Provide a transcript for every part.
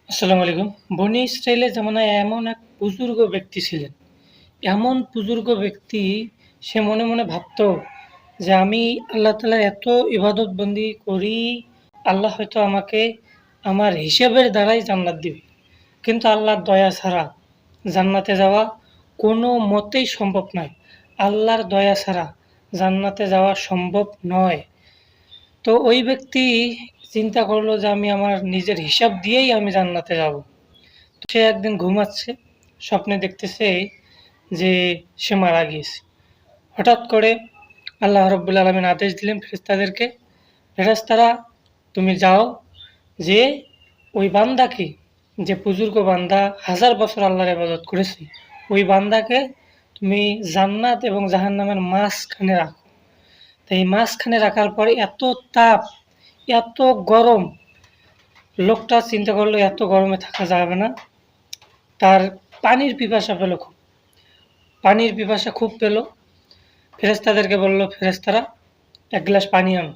আসসালামু আলাইকুম। বনী ইসরাইলের জামানায় এমন এক বুজুর্গ ব্যক্তি ছিলেন। এমন বুজুর্গ ব্যক্তি, সে মনে মনে ভাবত যে আমি আল্লাহ তাআলার এত ইবাদত বন্দি করি, আল্লাহ হয়তো আমাকে আমার হিসেবের দ্বারাই জান্নাত দিবে। কিন্তু আল্লাহর দয়া ছাড়া জান্নাতে যাওয়া কোনো মতেই সম্ভব নয়। আল্লাহর দয়া ছাড়া জান্নাতে যাওয়া সম্ভব নয়। তো ওই ব্যক্তি চিন্তা করলো যে আমি আমার নিজের হিসাব দিয়েই আমি জান্নাতে যাব। সে একদিন ঘুমাচ্ছে, স্বপ্নে দেখতেছে যে সে মারা গিয়েছে। হঠাৎ করে আল্লাহ রাব্বুল আলামিন আদেশ দিলেন ফেরেশতাদেরকে, ফেরেশতারা তুমি যাও, যে ওই বান্দাকে, যে বুজুর্গ বান্দা হাজার বছর আল্লাহর ইবাদত করেছে, ওই বান্দাকে তুমি জান্নাত এবং জাহান্নামের মাঝখানে রাখো। তো এই মাঝখানে রাখার পরে এত তাপ, এত গরম, লোকটা চিন্তা করলো এত গরমে থাকা যাবে না। তার পানির পিপাসা পেল খুব, পানির পিপাসা খুব পেল। ফেরেশতাদেরকে বলল, ফেরেশতারা এক গ্লাস পানি আনো।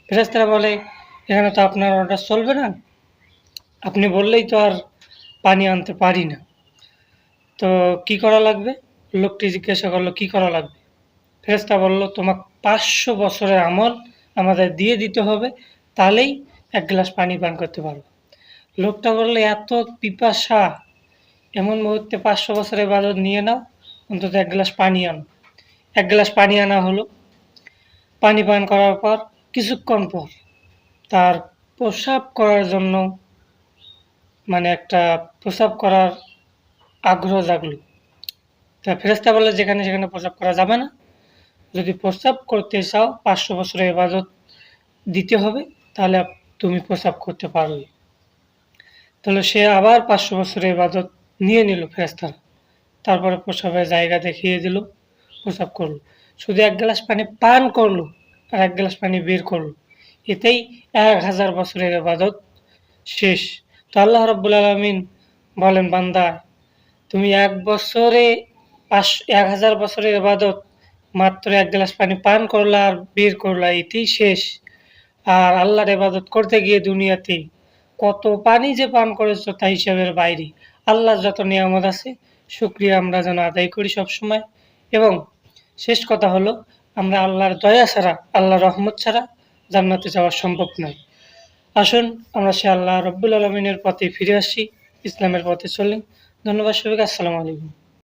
ফেরেশতারা বলে, এখানে তো আপনার অর্ডার চলবে না, আপনি বললেই তো আর পানি আনতে পারি না। তো কি করা লাগবে? লোকটি জিজ্ঞাসা করলো, কি করা লাগবে? ফেরেশতা বলল, তোমার 500 বছরের আমল আমাদের দিয়ে দিতে হবে, তাহলেই এক গ্লাস পানি পান করতে পারবো। লোকটা বললে, এত পিপাসা, এমন মুহূর্তে 500 বছরের ইবাদত নিয়ে নাও, অন্তত এক গ্লাস পানি আনো। এক গ্লাস পানি আনা হলো। পানি পান করার পর কিছুক্ষণ পর তার প্রস্রাব করার জন্য, মানে একটা প্রস্রাব করার আগ্রহ জাগলো। তা ফেরেশতা বলল, যেখানে সেখানে প্রস্রাব করা যাবে না, যদি প্রস্রাব করতে চাও 500 বছরের ইবাদত দিতে হবে, তাহলে তুমি প্রস্রাব করতে পারবে। তাহলে সে আবার 500 বছরের ইবাদত নিয়ে নিল ফেরেশতারা। তারপরে প্রস্রাবের জায়গা দেখিয়ে দিল, প্রস্রাব করলো। শুধু এক গ্লাস পানি পান করলো আর এক গ্লাস পানি বের করলো, এতেই 1000 বছরের ইবাদত শেষ। তো আল্লাহ রাব্বুল আলামিন বলেন, বান্দা তুমি 1000 বছরের ইবাদত মাত্র এক গ্লাস পানি পান করলা আর বের করলা, এতেই শেষ। আর আল্লাহর ইবাদত করতে গিয়ে দুনিয়াতে কত পানি যে পান করেছো তা হিসাবের বাইরে। আল্লাহর যত নিয়ামত আছে, শুকরিয়া আমরা যেন আদায় করি সবসময়। এবং শেষ কথা হলো, আমরা আল্লাহর দয়া ছাড়া, আল্লাহর রহমত ছাড়া জান্নাতে যাওয়া সম্ভব নয়। আসুন আমরা সে আল্লাহ রব্বুল আলমিনের পথে ফিরে আসি, ইসলামের পথে চলি। ধন্যবাদ সবাইকে। আসসালামু আলাইকুম।